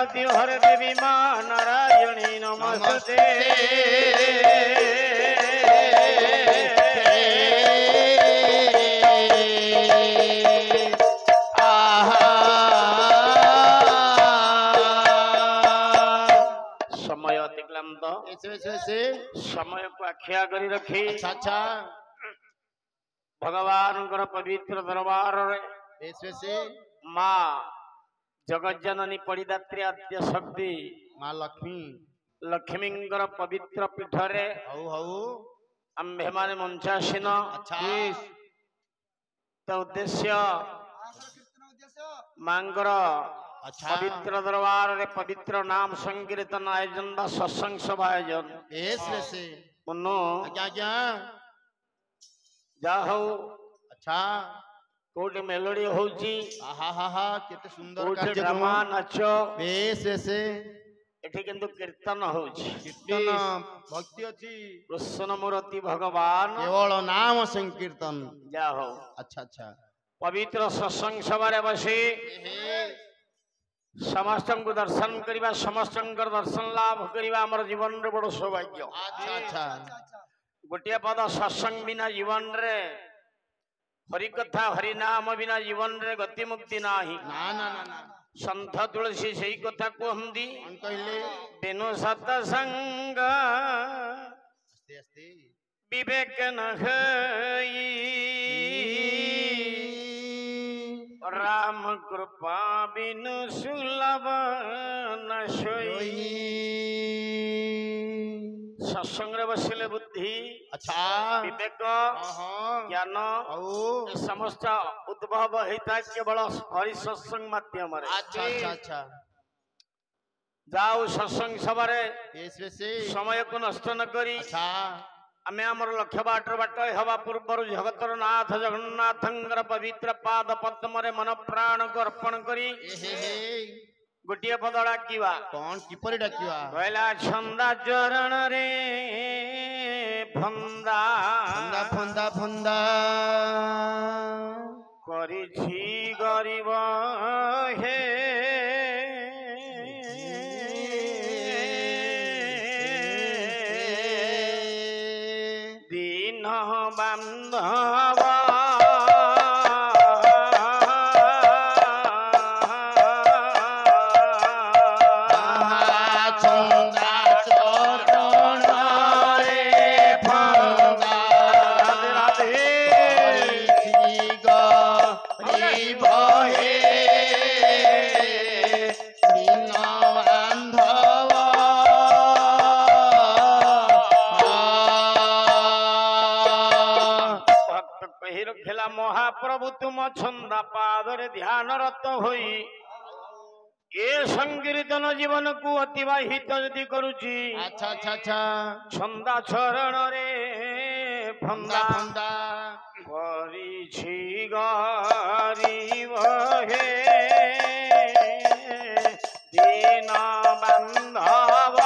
हर देवी मां नारायणी नमस्ते। समय अतिक्रांत समय को आखिया करी रखी अच्छा भगवान पवित्र दरबार माँ जगज्जननी परिदात्री आद्य शक्ति माँ लक्ष्मी लक्ष्मी पवित्र पीठरे आम्भे माने मंचासीन उद्देश्य मांगर पवित्र दरबार रे पवित्र नाम संकीर्तन आयोजन बा सत्संग सभा आयोजन मनो जा हो अच्छा कोटे मेलोडी होउची केते सुंदर ड्रामा नाच बेस एठी किंतु कीर्तन होउची कीर्तन भक्ति अछि कृष्ण मूर्ति भगवान केवल नाम संकीर्तन जा हो अच्छा अच्छा पवित्र सत्संग सभा रे बसी समस्त को दर्शन करवा समस्त दर्शन लाभ करवा हमर जीवन रे बड़ सौभाग्य अच्छा अच्छा गोटिया पद सत्संग बिना जीवन रे हरि कथा हरि नाम बिना जीवन रे गति मुक्ति नाही ना ना ना ना संत तुलसी सही कथा कहंदी कहले बिनु सत्संग अस्ते अस्ते विवेक नहई राम कृपा बिनु सुलभ न सोई सत्संग रे बसिले बुद्धि अच्छा विवेक ज्ञान समस्त उद्भव होता केवल हरि सत्संग माध्यम रे अच्छा अच्छा अच्छा जाओ सत्संग सभा रे समय को नष्ट न करी अच्छा आमे हमर लक्ष्य बाट हवा पूर्व जगतर नाथ जगन्नाथंगर पवित्र पाद पद्म रे मन प्राण को अर्पण करी गोटिए पद डाकिवा कौन किपरि डाकिवा कहला छंदा चरण रे फंदा फंदा फंदा फंदा करिछि गरीब हे दीन बांधव महाप्रभु तुम छंदा पादरे ध्यान रत होई ए संकीर्तन जीवन को अतिवाहित यदि करुची अच्छा अच्छा अच्छा छंदा चरण रे फंदा फंदा करिछि गरीब हे दीन बांधव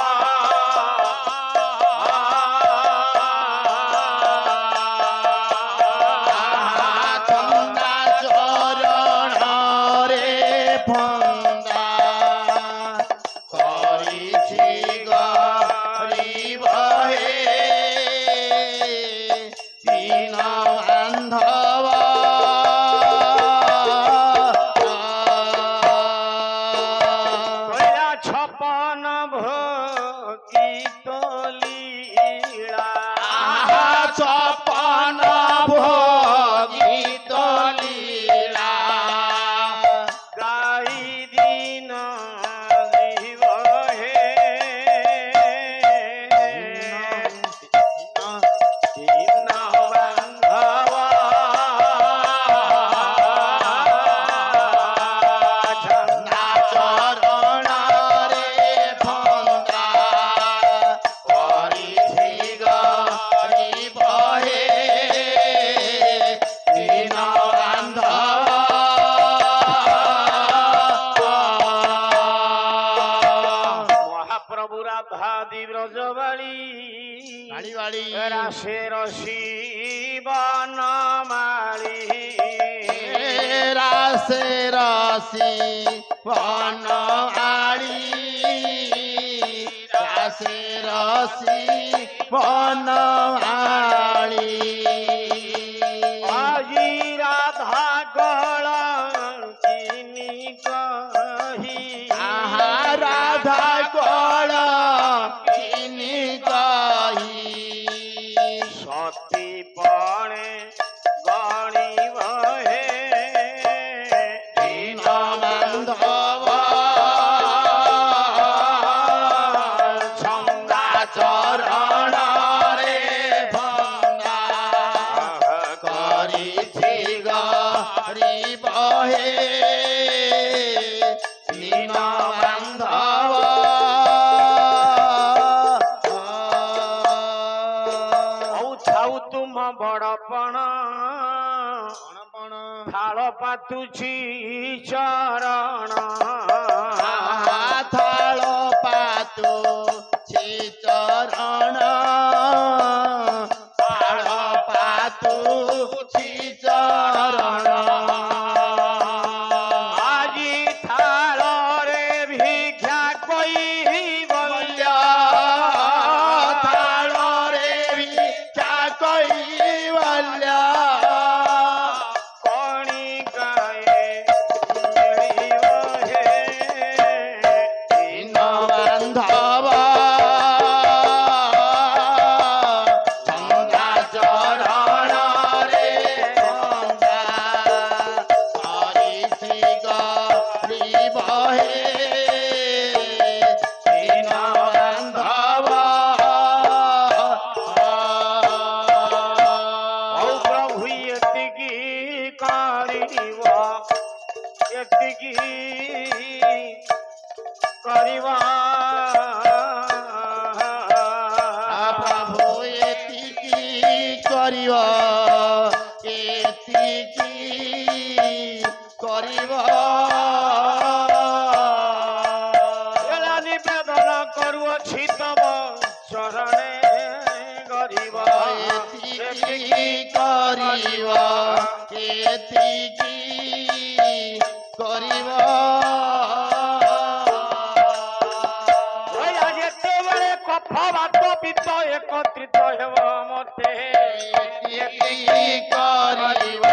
राशे रसी बनमाली राशे रसी बनमाली से रसी बनवाली आजी राधा गलंकिनी कही आहा राधा गोल किनी कही सती पणे गणी बहे दीन बांधव छंदा चरण रे भंगा करिछि गरीब हे दीन बांधव औ थाउ तुम बड़पण थाल पातुछि चरण थाल पातु छि चरण थाल पातु छि चरण आजी थाल रे भिक्षा कोई बल्य थाल रे भिक्षा कैवल्य कणी गाए मिलिब हे दीन बांधव चंदा चरण रे भंगा करिछि गरीब हे दीन बांधव औ प्रभु एतिकी करिब एतिकी करिबा प्रभु एतिकी करिव एतिकी करिव एला निवेदन करुअछि तब चरणे गरीब एतिकी करिव एतिकी करिव ओया जेतेबेले कफ भात पित्त एकत्रित हेब मते एतिकी करिव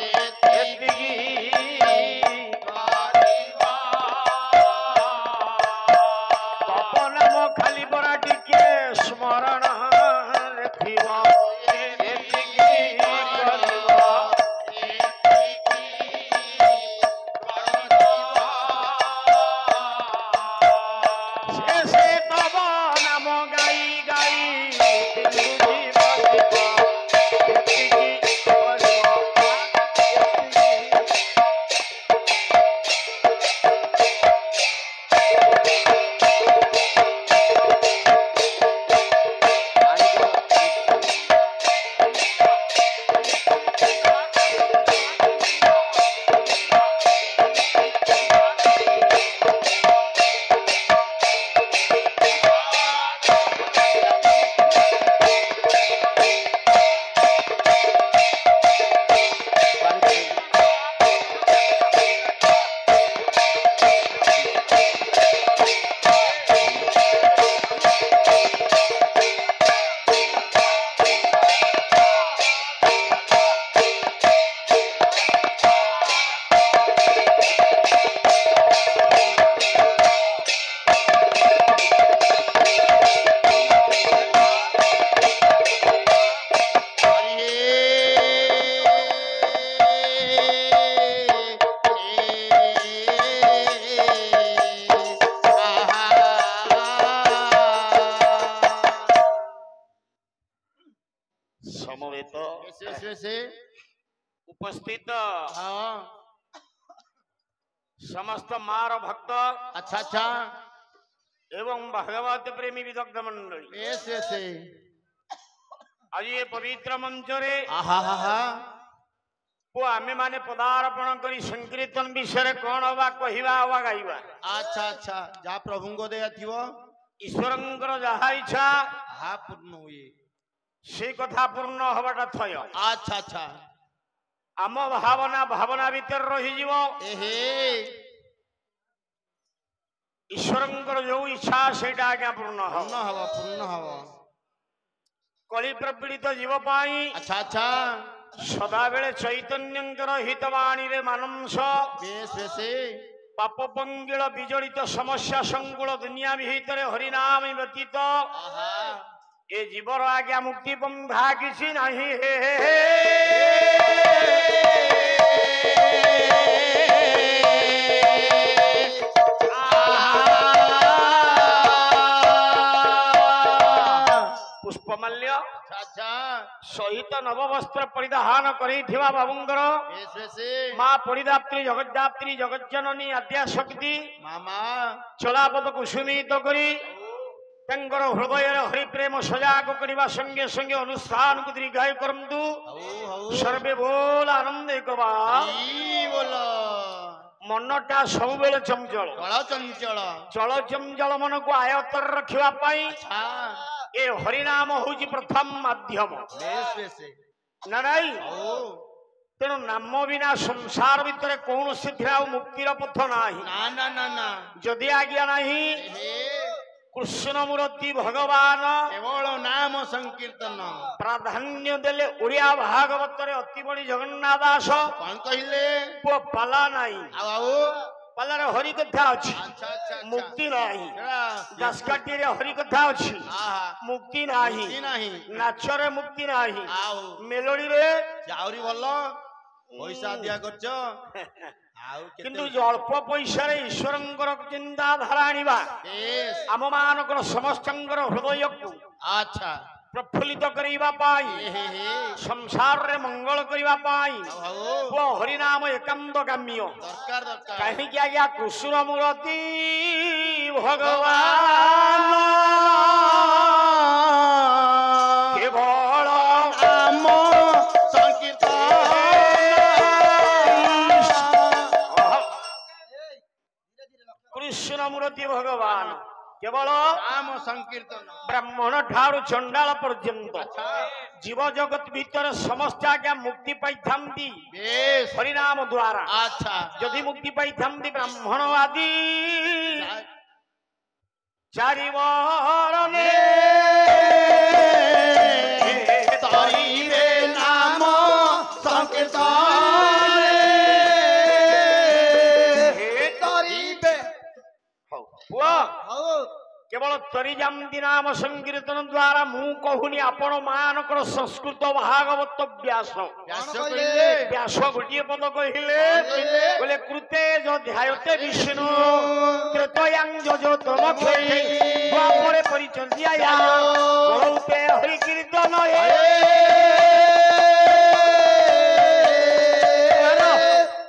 एतिकी तप नाम खाली बरा टिके स्मरण लेखिब एतिकी करिब शेषे तब नाम गाई गाई दिलु जीव एतिकी करिब एतिकी समवेत से उपस्थित हाँ समस्त मार भक्त अच्छा अच्छा एवं भगवत प्रेमी विदग्ध मंडली ऐसे आज ये पवित्र मंच रे आहा हा हा को आमे माने पदार्पण करी संकीर्तन विषय कौन हवा कहवा हवा गाइबा अच्छा अच्छा जा प्रभु को दया थिवो ईश्वरंकर जहा इच्छा हा पूर्ण हुए से कथा पूर्ण हवाटा थय अच्छा अच्छा आम भावना भावना भीतर रही जीव एहे ईश्वरंकर जो इच्छा सेटा आज्ञा पूर्ण हो पूर्ण हवा कली प्रपीड़ित जीव पाई अच्छा अच्छा सदा बेले चैतन्यंकर हितवाणी रे मानंस बेस बेसे पाप पंगिल विजड़ित समस्या संकुल दुनिया भितर हरिनाम व्यतीत आहा ए जीवर आज्ञा मुक्ति बंधा किसी नहीं पुष्पमाल्य अच्छा सहित नववस्त्र परिधान करिथिबा बाबुंकर बेस बेसे मां परिदात्री जगद्दात्री जगज्जननी आद्या शक्ति मामा चलापद कुसुमित करी तंगर हृदय हरि प्रेम सजाग करवा संगे संगे अनुष्ठान को दीर्घायु करंतु सर्वे बोल आनंद कबा बोलो मनटा सब बेले चंचल चंचल चल चंचल मन को आयत्तर रखिबा पाई ए हरिनाम होची प्रथम माध्यम नाराई तेणु नाम बिना संसार भितर कौन से मुक्तिर पथ नाही ना ना ना जदि आज्ञा नाही कृष्ण मूर्ति भगवान केवल नाम संकीर्तन प्राधान्य देले ओडिया भागवत रे अति बड़ी जगन्नाथ दास कौन कहिले पुआ पाला नाही आओ पालार हरि कथा अछि मुक्ति नाही दासकाठी रे हरि कथा अछि मुक्ति नाही नाच रे मुक्ति नाही मेलोडी रे आउरी भलो पैसा दिया करछ किंतु अल्प पैसा रे ईश्वरंकर चिंताधारा आनिबा आम मानकर समस्तंकर हृदय को अच्छा प्रफुल्लित करिबा पाई संसार रे मंगल करिबा पाई वो हरिनाम एकांत काम्य दरकार दरकार कहीं क्या गया कृष्ण मूर्ति भगवान केवल नाम संकीर्तन कृष्ण मूर्ति भगवान केवल नाम संकीर्तन ब्राह्मण ठारू चंडाल पर्यंत जीव जगत भीतर समस्त आज्ञा मुक्ति पाई हरिनाम द्वारा अच्छा जदि मुक्ति पाई ब्राह्मण आदि चारि वरने नाम संकीर्तन केवल तरी जामती नाम संकीर्तन द्वारा मु कहूनी आपण मानकर संस्कृत भागवत व्यास व्यास गोटे पद कहले बोले कृते जो ध्यायते विष्णु कृतयांग जो द्वापरे परिचर्या कहते हरि कीर्तन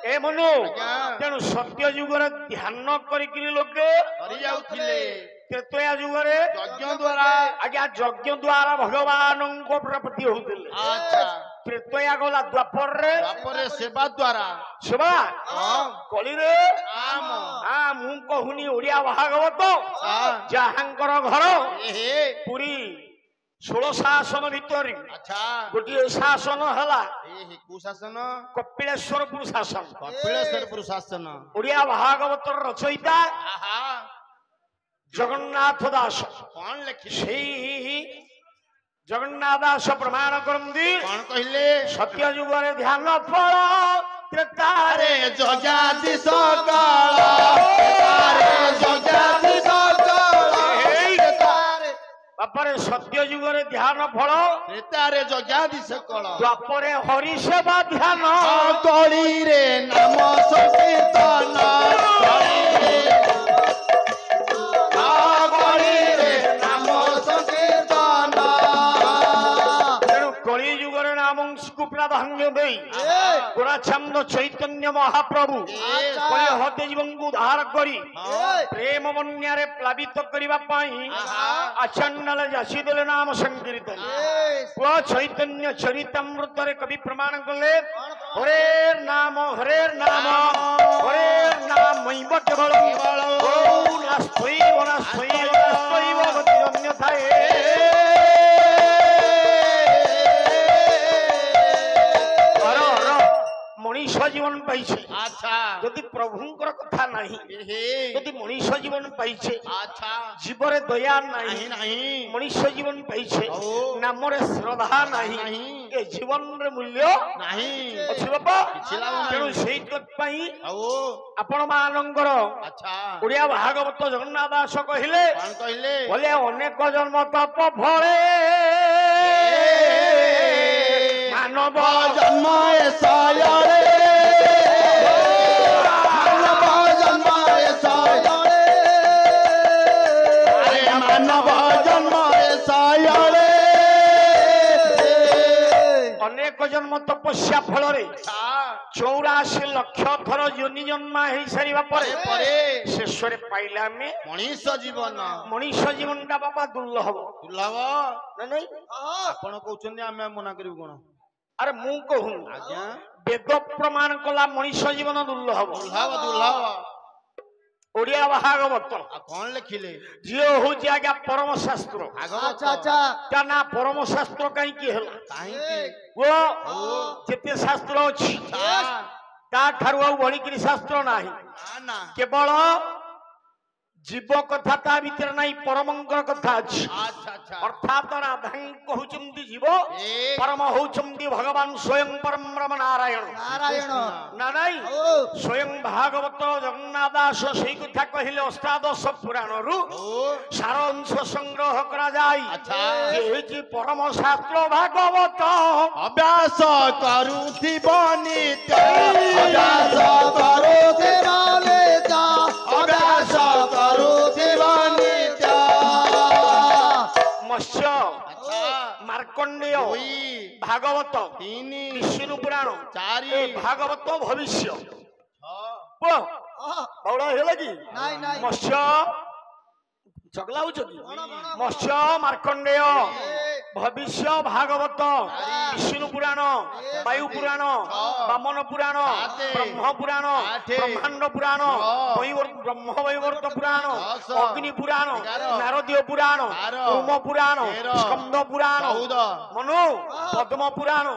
ए मनु तेणु सत्य जुगर ध्यान करी लोके त्रेतया जुगरे यज्ञ द्वारा आज्ञा यज्ञ द्वारा भगवान को प्राप्ति होते त्रेतया गला द्वापर रे सेवा द्वारा सेवा कली रे हाँ मु कहूनी ओडिया भागवत जहांकर घर पुरी 16 शासन भीतर गोटे शासन है कुशासन कपिलेश्वरपुर शासन कपिलेश्वरपुर शासन ओडिया भागवत रचयिता जगन्नाथ दास कौन लिखि जगन्नाथ दास प्रमाण करंदी कौन कहले सत्य जुगरे ध्यान फल त्रेतारे जगादि सकाल त्रेतारे जगादि सकाल बापरे सत्य जुगरे ध्यान फल त्रेतारे जगादि सकाल द्वापरे हरि सेवा ध्यान कली रे नाम संकीर्तन प्राधान्य दे गुणाछंद चैतन्य महाप्रभु हते जीवन को उद्धार करी प्रेम बन्या रे प्लावित करिबा पाई आचंडल जासी देले नाम संकीर्तन वो चैतन्य चरितामृत रे कवि प्रमाण कले हरेर नाम मैव केवल अन्यथाए मनीष जीवन पाई अच्छा जदि प्रभुंकर कथा नहीं যদি মনুষ্য জীবন পাইছে আচ্ছা জীবরে দয়া নাই ନାହିଁ ନାହିଁ মনুষ্য জীবন পাইছে ଆଉ নামরে শ্রদ্ধা নাই ନାହିଁ এ জীবনর মূল্য ନାହିଁ ଅଛି ବାପା କିଛି ଲାଭ ନାହିଁ। ତେଣୁ ସେଇଥିପାଇଁ ଆଉ ଆପଣ ମାନଙ୍କର ଆଚ୍ଛା ଓଡିଆ ଭାଗବତ ଜଗନ୍ନାଥ ଦାସ କହିଲେ କଣ କହିଲେ ବୋଲେ ଅନେକ ଜନ୍ମ ତପ ଫଳେ ମାନବ ଜନ୍ମ ଏ ଶୟରେ ମାନବ ଜନ୍ମ ଏ ଶୟରେ ମାନବ ଜନ୍ମ ଏ ଶୟରେ ଅନେକ ଜନ୍ମ ତପସ୍ୟା ଫଳରେ 84 ଲକ୍ଷ ଥର ଯୋନି ଜନ୍ମା ହେଇସାରିବା ପରେ ପରେ ଶେଷରେ ପାଇଲେ ଆମେ ମଣିଷ ଜୀବନ ମଣିଷ ଜୀବନଟା ବାପା ଦୁର୍ଲଭ ଦୁର୍ଲଭ ନା ନାଇଁ ଆପଣ କହୁଛନ୍ତି ଆମେ ମନା କରିବୁ କଣ ଆରେ ମୁଁ କହୁନି ଆଜ୍ଞା ବେଦ ପ୍ରମାଣ କଲା ମଣିଷ ଜୀବନ ଦୁର୍ଲଭ ଦୁର୍ଲଭ ଦୁର୍ଲଭ ଓଡିଆ ଭାଗବତ ଆଉ କଣ ଲେଖିଲେ ଝିଅ ହଉଛି ଆଜ୍ଞା ପରମ ଶାସ୍ତ୍ର ଭାଗବତ ତା ନା ପରମ ଶାସ୍ତ୍ର କାହିଁକି ହେଲା କାହିଁକି ଓ ଯେତେ ଶାସ୍ତ୍ର ଅଛି ତା ଠାରୁ ଆଉ ବଳିକିରି ଶାସ୍ତ୍ର ନାହିଁ ନା ନା କେବଳ ଜୀବ କଥା ତା ଭିତରେ ନାହିଁ ପରମଙ୍କର କଥା ଅଛି ଆଚ୍ଛା ଆଚ୍ଛା ଅର୍ଥାତ ରାଧାଙ୍କ ହଉଛନ୍ତି ଜୀବ ଏ ପରମ ହଉଛନ୍ତି ଭଗବାନ ସ୍ୱୟଂ ପରମ ବ୍ରହ୍ମ ନାରାୟଣ ନାରାୟଣ ନା ନାଇଁ ସ୍ୱୟଂ ଭାଗବତ ଜଗନ୍ନାଥ ଦାସ ସେଇ କଥା କହିଲେ ଅଷ୍ଟାଦଶ ପୁରାଣରୁ ସାର ଅଂଶ ସଂଗ୍ରହ କରାଯାଇ ଆଚ୍ଛା। ହେଇଛି ପରମ ଶାସ୍ତ୍ର ଭାଗବତ ଅଭ୍ୟାସ କରୁଥିବ ନିତ୍ୟ ଅଭ୍ୟାସ କରୁଥିବ ନିତ୍ୟ ଅଭ୍ୟାସ କରୁଥିବ ନିତ୍ୟ ମତ୍ସ୍ୟ ମାର୍କଣ୍ଡେୟ ଭାଗବତ ତିନି ବିଷ୍ଣୁ ପୁରାଣ ଚାରି ଏ ଭାଗବତ ଭବିଷ୍ୟ ଛଅ ବଉଳ ହେଲା କି ନାଇଁ ନାଇଁ ମତ୍ସ୍ୟ ଚଗଲା ହଉଛନ୍ତି ମତ୍ସ୍ୟ ମାର୍କଣ୍ଡେୟ ଭବିଷ୍ୟ ଭାଗବତ ବିଷ୍ଣୁ ପୁରାଣ ବାୟୁ ପୁରାଣ ବାମନ ପୁରାଣ ବ୍ରହ୍ମ ପୁରାଣ ବ୍ରହ୍ମାଣ୍ଡ ପୁରାଣ ବ୍ରହ୍ମ ବୈବର୍ତ ପୁରାଣ ଅଗ୍ନି ପୁରାଣ ନାରଦୀୟ ପୁରାଣ କୁମ ପୁରାଣ ସ୍କନ୍ଦ ପୁରାଣ ମନୁ ପଦ୍ମ ପୁରାଣ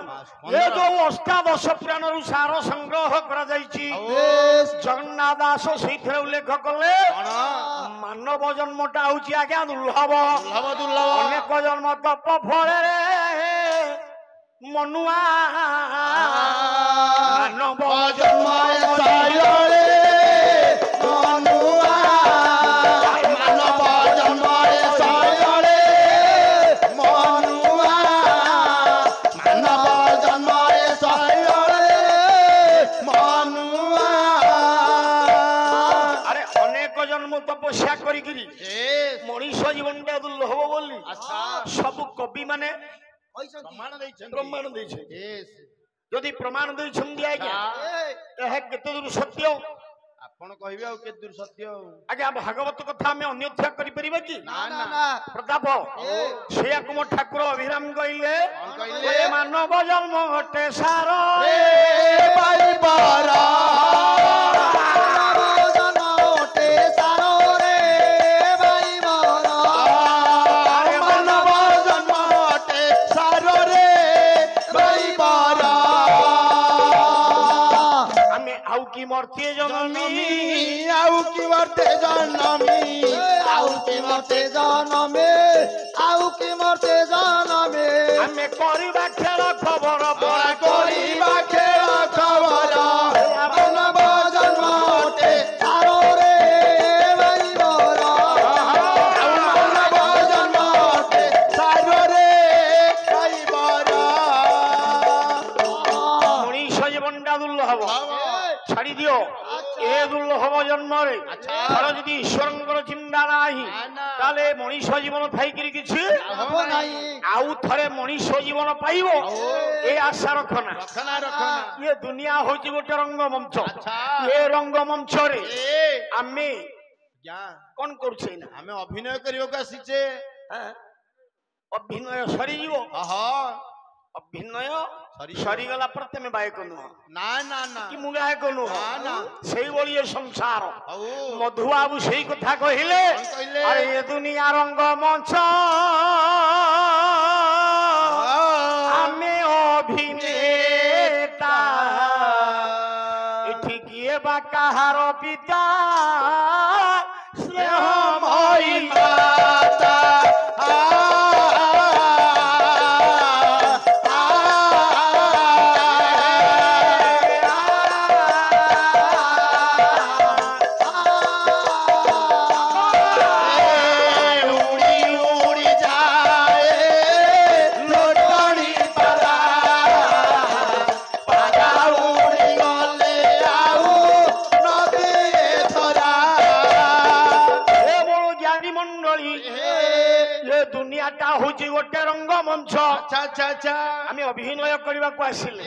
ଏ ଯୋଉ ଅଷ୍ଟାଦଶ ପୁରାଣରୁ ସାର ସଂଗ୍ରହ କରାଯାଇଛି ଜଗନ୍ନାଥ ଦାସ ସେଇଥିରେ ଉଲ୍ଲେଖ କଲେ ମାନବ ଜନ୍ମଟା ହଉଛି ଆଜ୍ଞା ଦୁର୍ଲଭ ଅନେକ ଜନ୍ମ ତପ ଫଳରେ ମନୁଆ ମାନବ ଜନ୍ମ ଶୟରେ ମନୁଆ ମାନବ ଜନ୍ମ ଶୟରେ ମନୁଆ ମାନବ ଜନ୍ମ ଶୟରେ ମନୁଆ ଆରେ ଅନେକ ଜନ୍ମ ତପସ୍ୟା କରିକିରି ମଣିଷ ଜୀବନଟା ଦୁର୍ଲଭ ବୋଲି ସବୁ କବି ମାନେ ପ୍ରମାଣ ଦେଇଛନ୍ତି ଯଦି ପ୍ରମାଣ ଦେଇଛନ୍ତି ଆଜ୍ଞା ଏହା କେତେ ଦୂର ସତ୍ୟ ଆପଣ କହିବେ ଆଉ କେତେ ଦୂର ସତ୍ୟ ଆଜ୍ଞା ଭାଗବତ କଥା ଆମେ ଅନ୍ୟଥା କରିପାରିବା କି ନା ନା ପ୍ରତାପ ସେଇଆକୁ ମୋ ଠାକୁର ଅଭିରାମ କହିଲେ ମାନବ ଜନ୍ମ ଘଟେ ସାର মর্তে জনমী আউ কি মর্তে জনমী আউ কি মর্তে জনমে আউ কি মর্তে জনমে আমি করিবা খেল খবর বড় করিবা খেল খবর মানব জন্মতে সাররে ভাই বড় মানব জন্মতে সাররে ভাই বড় মনীষ জীবনটা দুর্লভ ছাড়ি দিও এ দুর্লভ জন্মরে তার যদি ঈশ্বরঙ্কর চিন্তা নাই তাহলে মনীষ জীবন থাইকি কিছু আউ থরে মনীষ জীবন পাইব এ আশা রখনা ইয়ে দুনিয়া হচ্ছে গোটে রঙ্গমঞ্চ এ রঙ্গমঞ্চরে আমি কোন করছে না আমি অভিনয় করিବାକୁ আসিছে অভিনয় সরিଯିବ অভিনয় সরিগলা পরে তুমি গায়ক নুহ না না না কি মু গায়ক নুহ না সেইভাবে এ সংসার মধুবাবু সেই কথা কহিলে আরে এ দুনিয়া রঙ্গমঞ্চ আমি অভিনেতা এটি কিয়ে বা କାହାର ପିତା ସ୍ନେହମୟୀ ମାତା আমি অভিনয় করিবাকু আসিলে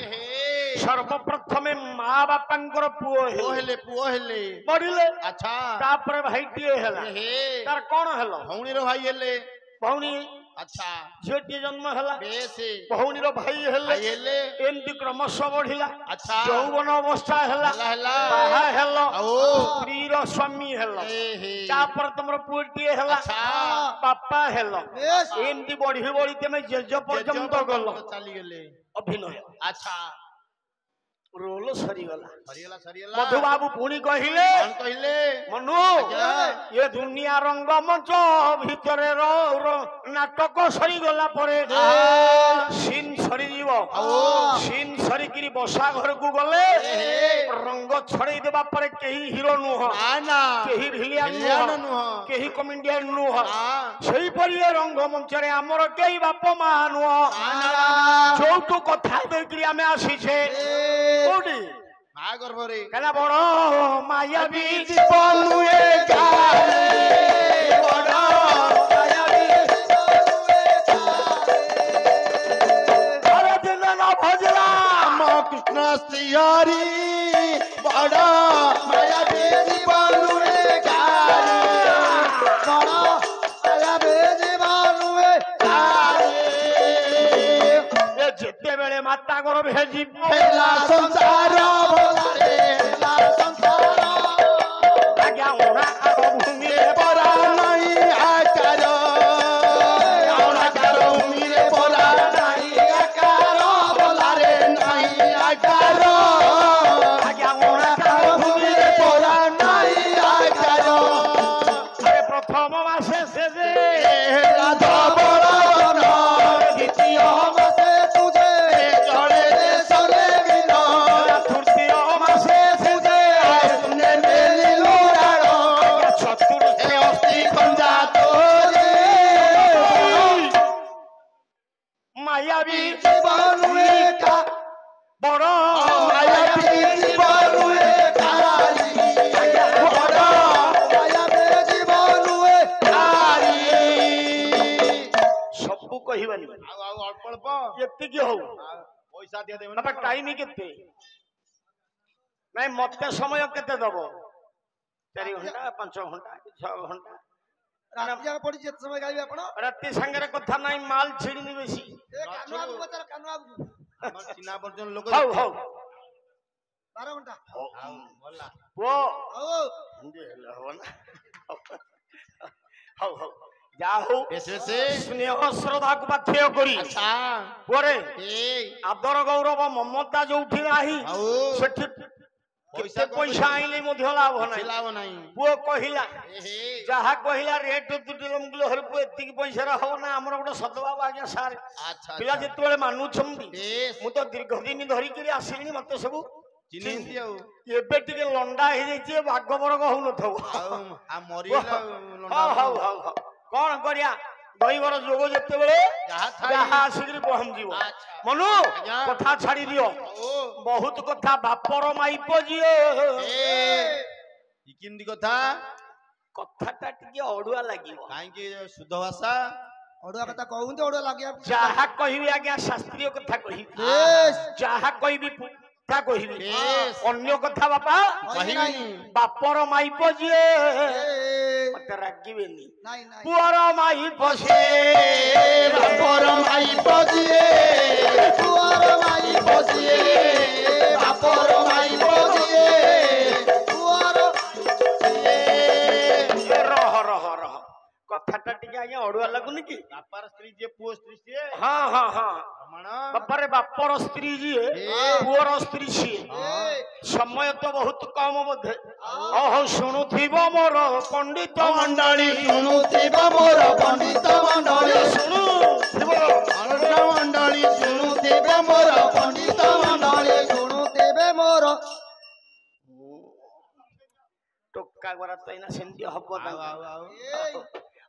সর্বপ্রথমে মা বাপাঙ্কর পুଅ হেলে মরিলে তাপরে ভাইটিଏ ହେଲା তার কোন ହେଲା ଭଉଣୀର ଭାଇ ହେଲେ ଭଉଣୀ ଆଚ୍ଛା ଝିଅଟିଏ ଜନ୍ମ ହେଲା ବେଶ ଭଉଣୀର ଭାଇ ହେଲେ ଏମିତି କ୍ରମଶଃ ବଢିଲା ଆଚ୍ଛା ଯୌବନ ଅବସ୍ଥା ହେଲା ବାହା ହେଲ ସ୍ତ୍ରୀର ସ୍ୱାମୀ ହେଲ ତାପରେ ତମର ପୁଅଟିଏ ହେଲା ବାପା ହେଲ ଏମିତି ବଢି ବଢି ତମେ ଜେଜ ପର୍ଯ୍ୟନ୍ତ ଗଲ ଚାଲିଗଲେ ଅଭିନୟ ଆଚ୍ଛା ରୋଲ ସରିଗଲା ସରିଗଲା ମଧୁ ବାବୁ ପୁଣି କହିଲେ ମନୁ ଏ ଦୁନିଆ ରଙ୍ଗମଞ୍ଚ ଭିତରେ ନାଟକ ସରିଗଲା ପରେ ସିନ୍ ସରିଯିବ ସିନ୍ ସରିକିରି ବସା ଘରକୁ ଗଲେ ରଙ୍ଗ ଛଡେଇ ଦେବା ପରେ କେହି ହିରୋ ନୁହଁ କେହି ଭିଲିଆନ ନୁହଁ କେହି କମେଡିଆନ ନୁହଁ ସେଇପରି ଏ ରଙ୍ଗମଞ୍ଚରେ ଆମର କେହି ବାପ ମା ନୁହଁ ଯୋଉଠୁ କଥା ଦେଇକିରି ଆମେ ଆସିଛେ କୋଉଠି ମା ଗର୍ଭରେ କାନା ବଡ ମାୟାବୀ ଜୀବନ ଏ ଗାରେ ବଡ ମାୟାବୀ ହର ଦିନ ନ ଭଜଲା ରାମ କୃଷ୍ଣ ଶ୍ରୀହରି ବଡ ମାୟାବୀ ଜୀବନ ଏ ଗାରେ ବଡ ମାୟାବୀ ଜୀବନ ଏ ଗାରେ ଯେତେବେଳେ ମାତା ଗର ଭେଜିବ ହେଲା ସଂସାର ଭଲରେ ହେଲା ସଂସାର ଆଜ୍ଞା ଅଣାକାର ଭୂମିରେ ପରା ନାହିଁ ଆକାର ଅଣାକାର ଭୂମିରେ ପରା ନାହିଁ ଆକାର ଭଲରେ ନାହିଁ ଆକାର ଆଜ୍ଞା ଅଣାକାର ଭୂମିରେ ପରା ନାହିଁ ଆକାର ପ୍ରଥମ ମାସେ ସେ ଯେ ହେଲା ଧବଳ ବନ ଦ୍ୱିତୀୟ ମାସେ ତୁଝେ ଜଳେ ଦେଶରେ ବିନ ତୃତୀୟ ମାସେ ସେ ଯେ ଶୂନ୍ୟ ମେଲିଲୁ ରାଣ ଚତୁର୍ଥ ଅସ୍ତି ଖଞ୍ଜା ତୋରେ ମାୟାବୀ ଜୀବନ ଏକା ବଡ ମାୟାବୀ ଜୀବନ ଏକା ବଡ ମାୟାବୀ ଜୀବନ ଏକା ସବୁ କହିବାନି ଆଉ ଅଳ୍ପ ଅଳ୍ପ ଏତିକି ହଉ ପଇସା ଦିଆ ଦେବେ ବାପା ଟାଇମ କେତେ ନାଇଁ ମତେ ସମୟ କେତେ ଦବ 4 ଘଣ୍ଟା 5 ଘଣ୍ଟା 6 ଘଣ୍ଟା ରାତି ଯାକ ପଡି ଯେତେ ସମୟ ଗାଇବେ ଆପଣ ରାତି ସାଙ୍ଗରେ କଥା ନାହିଁ ମାଲ ଛିଡିନି ବେଶୀ ଆମର ଚିହ୍ନା ପରିଚୟ ଲୋକ ହଉ ହଉ 12 ଘଣ୍ଟା ଭଲ ପୁଅ ହଉ ହିନ୍ଦୀ ହେଲେ ହବ ନା ହଉ ହଉ ଯା ହଉ ସ୍ନେହ ଶ୍ରଦ୍ଧାକୁ ବାଧ୍ୟ କରି ପୁଅରେ ଆଦର ଗୌରବ ମମତା ଯୋଉଠି ନାହିଁ ସେଠି କେତେ ପଇସା ଆଇଲେ ମଧ୍ୟ ଲାଭ ନାହିଁ ପୁଅ କହିଲା ଯାହା କହିଲା ରେଟ୍ ଘରକୁ ଏତିକି ପଇସାରେ ହବ ନା ଆମର ଗୋଟେ ସଦବାବୁ ଆଜ୍ଞା ସାର୍ ପିଲା ଯେତେବେଳେ ମାନୁଛନ୍ତି ମୁଁ ତ ଦୀର୍ଘ ଦିନ ଧରିକିରି ଆସିଲିଣି ମତେ ସବୁ ଏବେ ଟିକେ ଲଣ୍ଡା ହେଇଯାଇଛି ଭାଗ ବରଗ ହଉନଥିବ ହଉ ହଉ ହଉ କଣ କରିବା ଦୈବର ଯୋଗ ଯେତେବେଳେ ଯାହା ଆସିକିରି ପହଞ୍ଚିବ ମନୁ କଥା ଛାଡି ଦିଅ ବହୁତ କଥା ବାପର ମାଇପ ଯିଏ କେମିତି କଥା କଥାଟା ଟିକେ ଅଡୁଆ ଲାଗିବ କାହିଁକି ଶୁଦ୍ଧ ଭାଷା ଅଡୁଆ କଥା କହୁନ୍ତି ଅଡୁଆ ଲାଗିବ ଯାହା କହିବି ଆଜ୍ଞା ଶାସ୍ତ୍ରୀୟ କଥା କହିବି ଯାହା କହିବି କଥା କହିବି ଅନ୍ୟ କଥା ବାପା କହିବିନି ବାପର ମାଇପ ଯିଏ ମତେ ରାଗିବେନି ପୁଅର ମାଇପ ସେ ବାପର ମାଇପ ଯିଏ ପୁଅର ମାଇପ ଯିଏ ବାପର ମାଇପ ଯିଏ ପୁଅର ରହ ରହ ରହ କଥାଟା ଟିକେ ଆଜ୍ଞା କାଇଁ ଅଡୁଆ ଲାଗୁନି କି? ବାପାର ସ୍ତ୍ରୀ ଯିଏ ପୁଅ ସ୍ତ୍ରୀ ସିଏ ହଁ ହଁ ହଁ ରମଣ ବାପାରେ ବାପର ସ୍ତ୍ରୀ ଯିଏ ପୁଅର ସ୍ତ୍ରୀ ସିଏ। ସମୟ ତ ବହୁତ କମ ବୋଧେ। ଓହୋ ଶୁଣୁଥିବ ମୋର ପଣ୍ଡିତ ମଣ୍ଡଳୀ ଶୁଣୁଥିବ ମୋର ପଣ୍ଡିତ ମଣ୍ଡଳୀ ଶୁଣୁଥିବ ପଣ୍ଡିତ ମଣ୍ଡଳୀ ଶୁଣୁଥିବେ ମୋର ପଣ୍ଡିତ ମଣ୍ଡଳୀ ଶୁଣୁଥିବେ ମୋର ଟୋକା ଗରା ତ ଏଇନା ସେମିତି ହବ ତାଙ୍କ। ଆଉ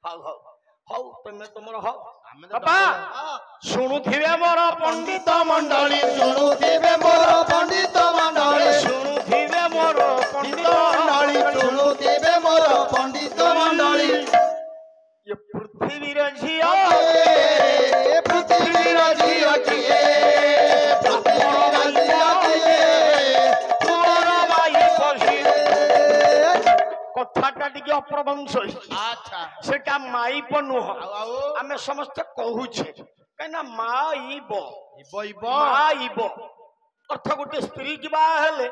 ହଉ ହଉ ହଉ ତମେ ତମର ହଉ ଆମେ ତ ବାପା ଶୁଣୁଥିବେ ମୋର ପଣ୍ଡିତ ମଣ୍ଡଳୀ ଶୁଣୁଥିବେ ମୋର ପଣ୍ଡିତ ମଣ୍ଡଳୀ ଶୁଣୁଥିବେ ମୋର ପଣ୍ଡିତ ମଣ୍ଡଳୀ ଶୁଣୁଥିବେ ମୋର ପଣ୍ଡିତ ମଣ୍ଡଳୀ ଏ ପୃଥିବୀର ଝିଅ ଏ ପୃଥିବୀର ଝିଅ କିଏ ପୃଥିବୀର ଝିଅ କିଏ ପୁଅର ବାଇ ପଶି କଥାଟା ଟିକେ ଅପ୍ରବଂଶ ଆଚ୍ଛା ସେଟା ମାଇପ ନୁହଁ। ଆଉ ଆମେ ସମସ୍ତେ କହୁଛେ କାହିଁକିନା ମାଇବ ଇବ ଇବ ମାଇବ ଅର୍ଥ ଗୋଟେ ସ୍ତ୍ରୀ କି ବାହା ହେଲେ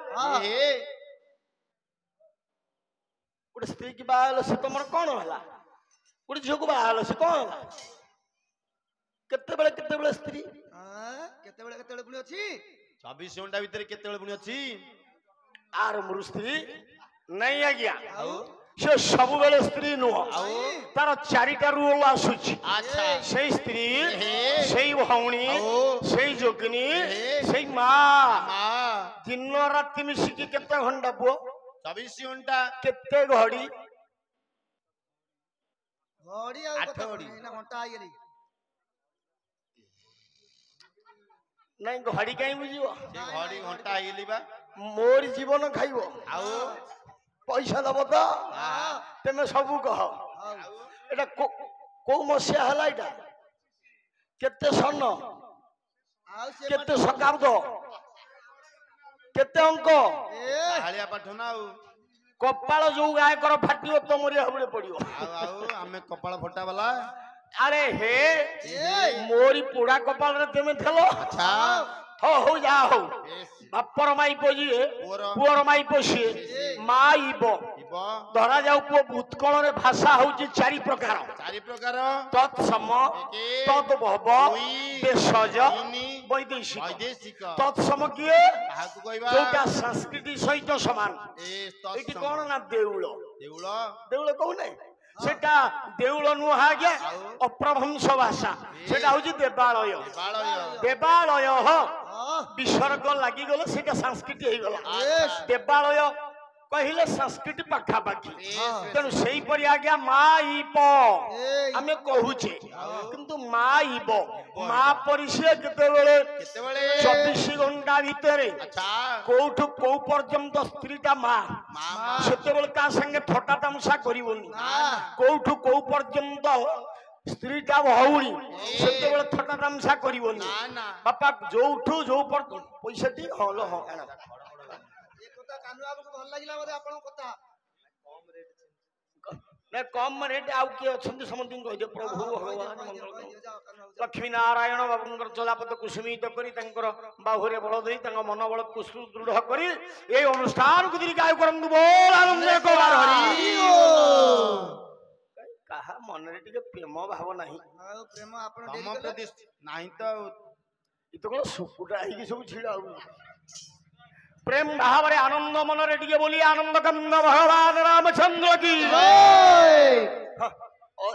ଗୋଟେ ସ୍ତ୍ରୀ କି ବାହା ହେଲେ ସେ ତମର କଣ ହେଲା? ଗୋଟେ ଝିଅକୁ ବାହା ହେଲେ ସେ କଣ ହେଲା? କେତେବେଳେ କେତେବେଳେ ସ୍ତ୍ରୀ କେତେବେଳେ କେତେବେଳେ ପୁଣି ଅଛି 24 ଘଣ୍ଟା ଭିତରେ କେତେବେଳେ ପୁଣି ଅଛି ଆର ମୋର ସ୍ତ୍ରୀ ନାଇଁ ଆଜ୍ଞା ସେ ସବୁବେଳେ ସ୍ତ୍ରୀ ନୁହଁ। ତାର 4ଟା ରୁଲ ଆସୁଛି। ସେଇ ସ୍ତ୍ରୀ ସେଇ ଭଉଣୀ ସେଇ ଯୋଗିନୀ ସେଇ ମା ଦିନ ରାତି ମିଶିକି କେତେ ଘଣ୍ଟା ପୁଅ 24 ଘଣ୍ଟା କେତେ ଘଡି ଘଡି ଆଉ 8 ଘଡି ନା ଘଣ୍ଟା ହେଇଗଲି ନାଇଁ ଘଡି କାହିଁ ବୁଝିବ ସେ ଘଡି ଘଣ୍ଟା ହେଇଗଲି ବା ମୋରି ଜୀବନ ଖାଇବ ଆଉ ପଇସା ଦବ ତ ତମେ ସବୁ କହ ଏଟା କୋଉ ମସିହା ହେଲା ଏଇଟା କେତେ ସନ କେତେ ଶତାବ୍ଦ କେତେ ଅଙ୍କ ହାଳିଆ ପାଠ ନା ଆଉ କପାଳ ଯୋଉ ଗାୟକର ଫାଟିବ ତମରି ହାବୁଡେ ପଡିବ। ଆଉ ଆମେ କପାଳ ଫଟା ବାଲା ଆରେ ହେ ମୋରି ପୋଡା କପାଳରେ ତମେ ଥିଲ। ହଉ ହଉ ଯାହା ହଉ ବାପର ମାଇପ ଯିଏ ପୁଅର ମାଇପ ସିଏ ମାଇବ ଧରା ଯାଉ ପୁଅ ଉତ୍କଳରେ ଭାଷା ହଉଛି 4 ପ୍ରକାର ତତ୍ସମ ତଦ୍ଭବ ଦେଶଜ ବୈଦେଶିକ। ତତ୍ସମ କିଏ ଯୋଉଟା ସଂସ୍କୃତି ସହିତ ସମାନ। ଏଠି କଣ ନା ଦେଉଳ ଦେଉଳ କହୁନାହିଁ ସେଟା ଦେଉଳ ନୁହଁ ଆଜ୍ଞା ଅପ୍ରଭଂଶ ଭାଷା ସେଟା ହଉଛି ଦେବାଳୟ ଦେବାଳୟ ବିସର୍ଗ ଲାଗିଗଲେ ସେଟା ସଂସ୍କୃତି ହେଇଗଲା। ଦେବାଳୟ କହିଲେ ସଂସ୍କୃତି ପାଖାପାଖି ତେଣୁ ସେଇପରି ଆଜ୍ଞା ମାଇପ ଆମେ କହୁଛେ କିନ୍ତୁ ମାଇବ ମା ପରି ସେ କେତେବେଳେ 24 ଘଣ୍ଟା ଭିତରେ କୋଉଠୁ କୋଉ ପର୍ଯ୍ୟନ୍ତ ସ୍ତ୍ରୀଟା ମା ସେତେବେଳେ ତା ସାଙ୍ଗେ ଥଟ୍ଟା ତାମସା କରିବନି। କୋଉଠୁ କୋଉ ପର୍ଯ୍ୟନ୍ତ ସ୍ତ୍ରୀଟା ଭଉଣୀ ସେତେବେଳେ ଥଟ୍ଟା ତାମସା କରିବନି। ବାପା ଯୋଉଠୁ ଯୋଉ ପଇସା ଟି ହଲ ହଁ କମ ରେଟ୍ ଆଉ କିଏ ଅଛନ୍ତି ସମସ୍ତଙ୍କୁ କହିଦିଅ ପ୍ରଭୁ ଭଗବାନ ଲକ୍ଷ୍ମୀ ନାରାୟଣ ବାବୁଙ୍କର ଚଲାପଥ କୁସୁମିତ କରି ତାଙ୍କର ବାହୁରେ ବଳ ଦେଇ ତାଙ୍କ ମନୋବଳକୁ ସୁଦୃଢ କରି ଏଇ ଅନୁଷ୍ଠାନକୁ ଦୀର୍ଘାୟୁ କରନ୍ତୁ ବୋଲ ଆନନ୍ଦ କାହା ମନରେ ଟିକେ ପ୍ରେମ ଭାବ ନାହିଁ ପ୍ରେମ ଆପଣ ନାହିଁ ତ ଏ ତ କଣ ଶୁକୁଟା ହେଇକି ସବୁ ଛିଡା ହଉଛି ପ୍ରେମ ଭାବରେ ଆନନ୍ଦ ମନରେ ଟିକେ ବୋଲି ଆନନ୍ଦ କନ୍ଦ ଭଗବାନ ରାମଚନ୍ଦ୍ର କି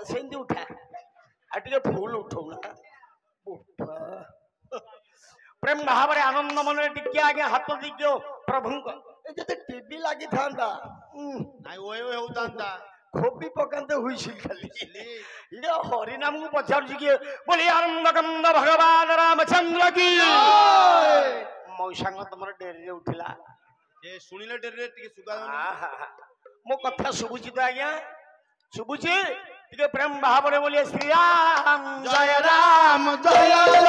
ସେମିତି ଉଠା ଆଉ ଟିକେ ଫୁଲ ଉଠଉନା ପ୍ରେମ ଭାବରେ ଆନନ୍ଦ ମନରେ ଟିକେ ଆଜ୍ଞା ହାତ ଦିଅ ପ୍ରଭୁଙ୍କ ଯଦି ଟିଭି ଲାଗିଥାନ୍ତା ହଉଥାନ୍ତା ଖୋବି ପକାନ୍ତେ ହୁଇସିଲ ଖାଲି ଇଏ ହରିନାମକୁ ପଚାରୁଛି କିଏ ବୋଲି ଆନନ୍ଦ କନ୍ଦ ଭଗବାନ ରାମଚନ୍ଦ୍ର କି ମଉସାଙ୍ଗ ତମର ଡେରିରେ ଉଠିଲା ଶୁଣିଲେ ଡେରିରେ ଟିକେ ସୁଗା ମୋ କଥା ଶୁଭୁଛି ତ ଆଜ୍ଞା ଶୁଭୁଛି ଟିକେ ପ୍ରେମ ଭାବରେ ବୋଲିଏ ଶ୍ରୀରାମ ଜୟ ରାମ ଜୟ ଜୟ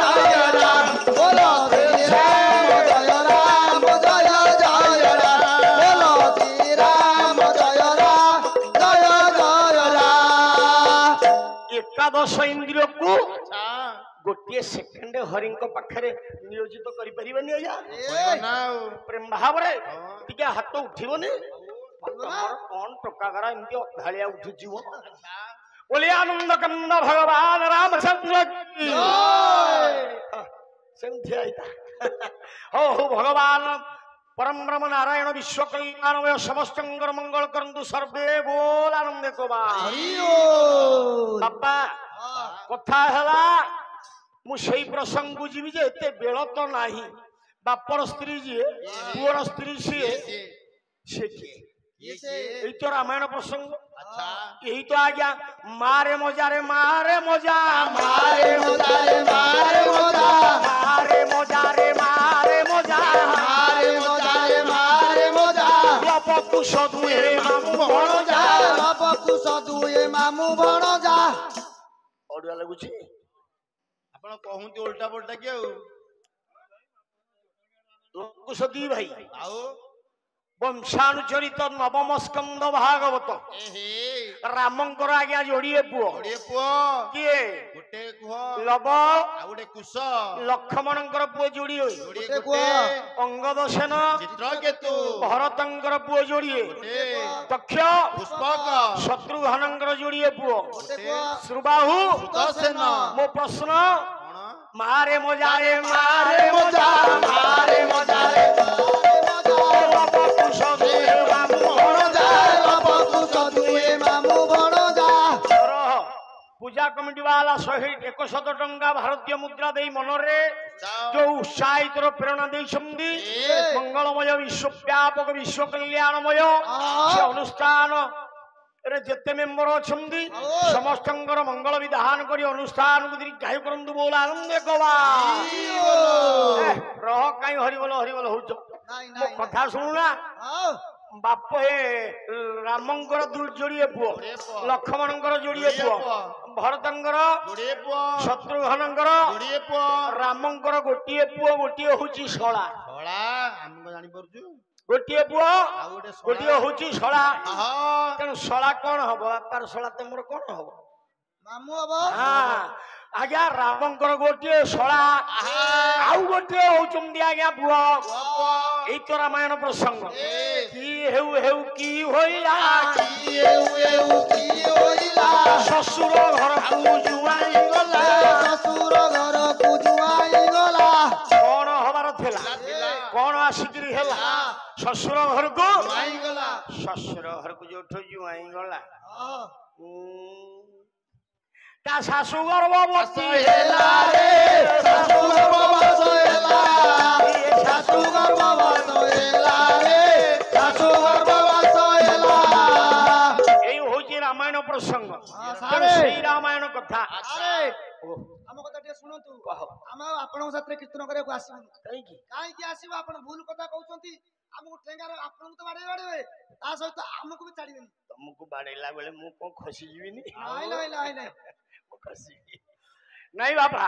ରାମ ବୋଲୋ ଶ୍ରୀରାମ ଜୟ ରାମ ଜୟ ଜୟ ରାମ ବୋଲୋ ଶ୍ରୀରାମ ଜୟ ରାମ ଜୟ ଜୟ ରାମ ଏକାଦଶ ଇନ୍ଦ୍ରିୟକୁ ଗୋଟିଏ ସେକେଣ୍ଡ ହରିଙ୍କ ପାଖରେ ନିୟୋଜିତ କରିପାରିବେନି ଆଜ୍ଞା ପ୍ରେମ ଭାବରେ ଟିକେ ହାତ ଉଠିବନି କଣ ଟୋକା ଘରା ଏମିତି ଅଧାଳିଆ ଉଠୁଯିବ बोले आनंद कंद भगवान रामचंद्र की सेमती आईता हो हो भगवान परम ब्रह्म नारायण विश्व कल्याणमय समस्त मंगल करंतु सर्वे बोल आनंद को बापा कथा हला मु सेई प्रसंग को जीवी जे एते बेल तो नाही बापर स्त्री जी पुअर स्त्री से यही तो रामायण प्रसंग यही तो आज्ञा मारे मजा रे मारे मजा मारे मजा रे मारे मजा मारे मजा रे मारे मजा मारे मजा रे मारे मजा लपकु सदुए मामू भणजा लपकु सदुए मामू भणजा ओडिया लागुची आपण कहूंती उल्टा पल्टा कि लपकु सदी भाई आउ वंशानुचरित नवम स्कंद भागवत रामंकर आज्ञा जोड़िए पुओ किए गोटे कुह लव आ गोटे कुश लक्ष्मणंकर पुओ जोड़िए गोटे कुह अंगदसेन चित्रकेतु भरतंकर पुओ जोड़िए दक्ष पुष्पक शत्रुघ्नंकर जोड़िए पुओ श्रुबाहु सुदर्शन मो प्रश्न मारे मजा रे मारे मजा मारे मजा रे पूजा कमिटी वाला 100 टंका भारतीय मुद्रा दे मनरे जो उत्साहित प्रेरणा दे मंगलमय विश्वव्यापक विश्व कल्याणमय से अनुष्ठान जिते मेम्बर अच्छा समस्त मंगल विधान कर अनुष्ठान को दीर्घायु करंतु बोल आनंद कवा रह कहीं हरिबोल हरिबोल हो कथा शुणुना बाप रामंकर जोड़िए पुओ लक्ष्मणंकर जोड़िए पुओ भरतंकर शत्रुघ्नंकर रामंकर गोटे पुओ गोटे हूँ शला गोटे पुओ गोटे हूँ शला तेणु शला कौन हम बापार शला तुम कौन हम मामू हम हाँ आज्ञा रामंकर गोटे शला आउ गोटे होचंदी आज्ञा पुओ एई तो रामायण प्रसंग की हेउ हेउ की होइला की हेउ की होइला ससुर घर को जुआई गला ससुर घर को जुआई गला कोन हबार थेला कोन आसिकरी हेला ससुर घर को जुआई गला ससुर घर को जोठो जुआई गला ता सासु गर्भवती हेला रे सासु गर्भवती हेला सासु गर्भवती हेला रे सासु गर्भवती हेला एई होची रामायण प्रसंग सेई रामायण कथा अरे हम कथा टे सुनंतु हम आपन साथे कीर्तन करे को आसी काई की आसीबो आपन भूल कथा कहउछंती हमको ठेंगार आपन तो बाड़े ता सहित हमको भी छाड़ीबेनी तुमको बाड़ेला बेले मु को खसी जीविनी नाही नहीं बाबा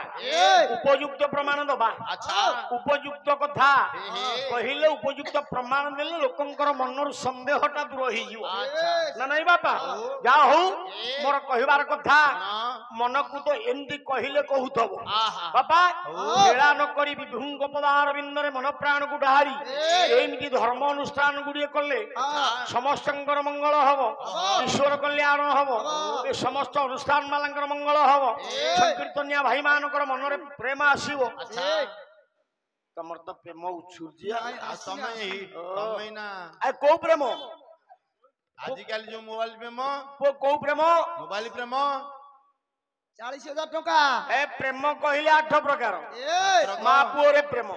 उपयुक्त प्रमाण दबा अच्छा उपयुक्त कथा कहिले उपयुक्त प्रमाण देले लोकंकर मनर संदेहटा दूर होई जीव ना नहीं बाबा जा हो मोर कहिबार कथा मन को तो एंदी कहिले कहूतबो बाबा बेला न करी विभुंग पदार बिंदरे मन प्राण को डहारी एमिति धर्म अनुष्ठान गुडिए करले समस्तंकर मंगल हबो ईश्वर कल्याण हबो ए समस्त अनुष्ठान मालंकर मंगल हबो संकीर्तनिया भाई मानकर मनरे प्रेम आसीबो तमर तो प्रेम उछुरजिया समय ना ए को प्रेम आजिकल जो मोबाइल प्रेम को प्रेम मोबाइल प्रेम 40,000 टका ए प्रेम कहिले 8 प्रकार मां पुओरे प्रेम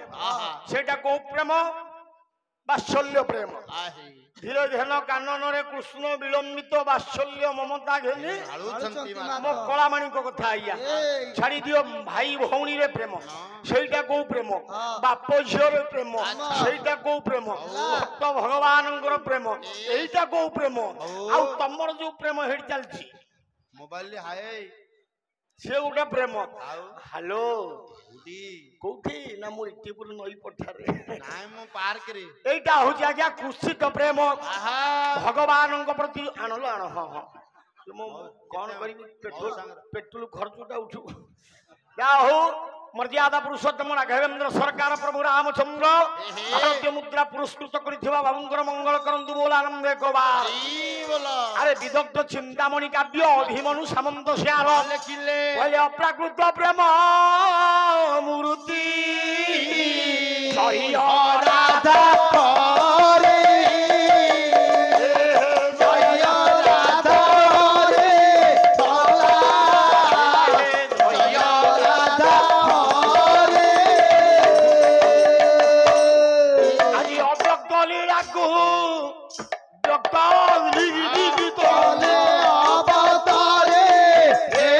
सेटा को प्रेम वात्सल्य प्रेम धीरे धेन कानन रे कृष्ण विलंबित वात्सल्य ममता घेनी मो कलामाणी को कथा आइया छाड़ी दियो भाई भौणी रे प्रेम सेटा को प्रेम बाप झियो रे प्रेम सेटा को प्रेम भक्त भगवानंकर प्रेम एटा को प्रेम आ तमर जो प्रेम हेड चलची मोबाइल हाय से गोटे प्रेम हेलो कोठी ना मु इटीपुर नई पठारे नाय मु पार्क रे एटा हो जाग्या कुसित प्रेम भगवान को प्रति आनलो आन हां हां मु कोन करी पेट्रोल खर्चटा उठू या हो मर्यादा पुरुषोत्तम राघवेंद्र सरकार प्रभु रामचंद्र भारतीय मुद्रा पुरस्कृत करिथिबा बाबुंकर मंगल करंतु बोल आनंद एक बार अरे विदग्ध चिंतामणि काव्य अभिमनु सामंत श्यार लिखिले बोले अप्राकृत प्रेम मूर्ति जय राधा हरे जय राधा हरे भोला जय राधा हरे आज अव्यक्तली राखू व्यक्तली तले अवतारे हे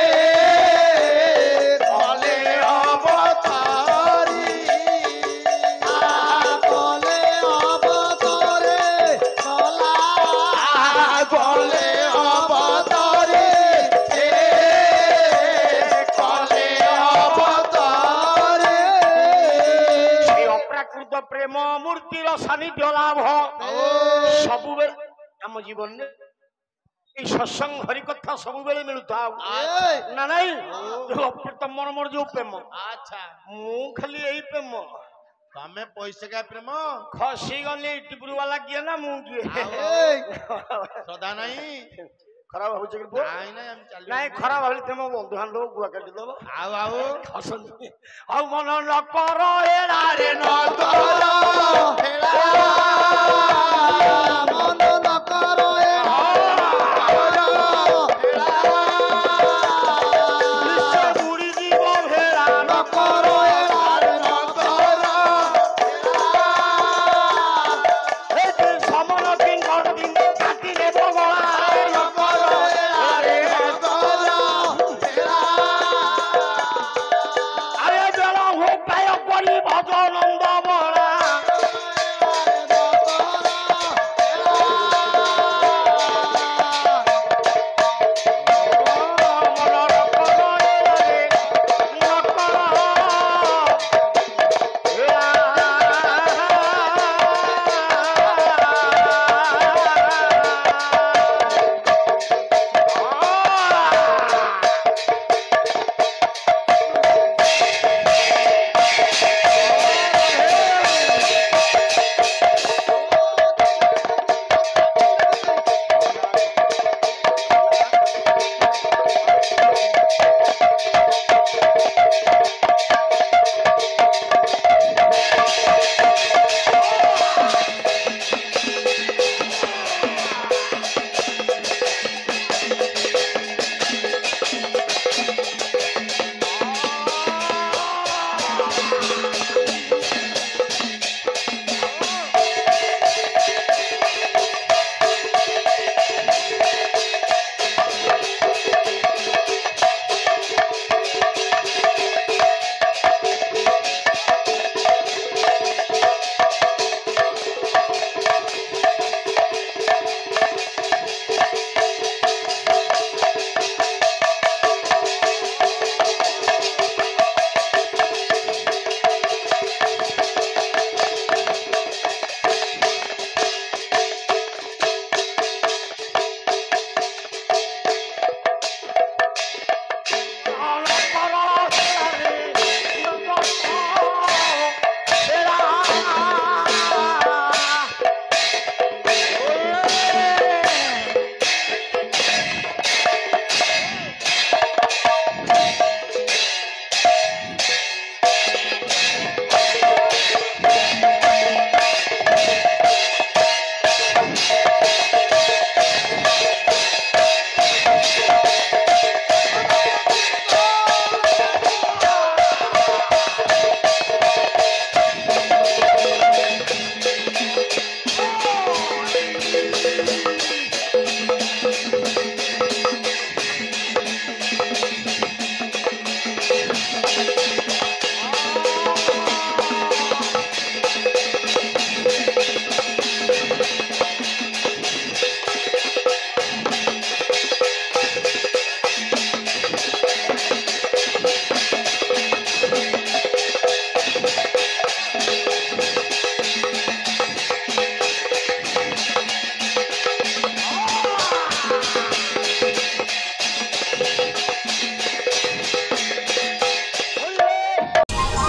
तले अवतारी तले अवतारे भोला तले अवतारे हे तले अवतारे সেই অপ্রাকৃত প্রেম মূর্তির সান্নিধ্য লাভ ସବୁବେଳେ ଆମ ଜୀବନରେ এই সৎসঙ্গ হরি কথা ସବୁବେଳେ ମିଳୁଥାଉ ନା ନାଇଁ ଯୋଉ ଅପ୍ରତ ମୋର ଯୋଉ ପ୍ରେମ अच्छा ମୁଁ ଖାଲି ଏଇ ପ୍ରେମ तमे पैसे का प्रेम ଖସି ଗଲି ଟିପୁରୁ ବାଲା କିଏ ନା ମୁଁ କିଏ सदा नहीं ଖରାପ ଭାବୁଛ କି ପୁଅ नहीं नहीं हम चल ନାଇଁ ଖରାପ ଭାବିଲେ ତମ ବନ୍ଧୁ ବାନ୍ଧବ ଗୁଆ କାଟିଦବ आओ आओ ଖସନ୍ତି ଆଉ ମନ ନ କର ଏଡ଼ାରେ ନ करो मन न करो ବୁଡ଼ି ଯିବ ଭେଳା न करो न करो ସମନ ପିଙ୍ଗଳ ଦିନ କାଟି ଦେବ ଗଳାରେ न करो न करो আরে বেଳ উপায় କରି ভজ নন্দ বଳା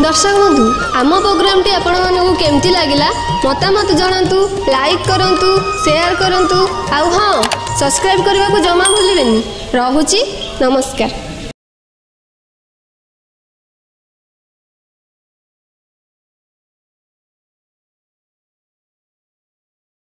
दर्शक बंधु आम प्रोग्रामटी आपण मानक केमती लगिला मतामत जनातु लाइक करंतु शेयर करंतु आउ हाँ सब्सक्राइब करने को जमा भूलिबेनी। रहुची नमस्कार।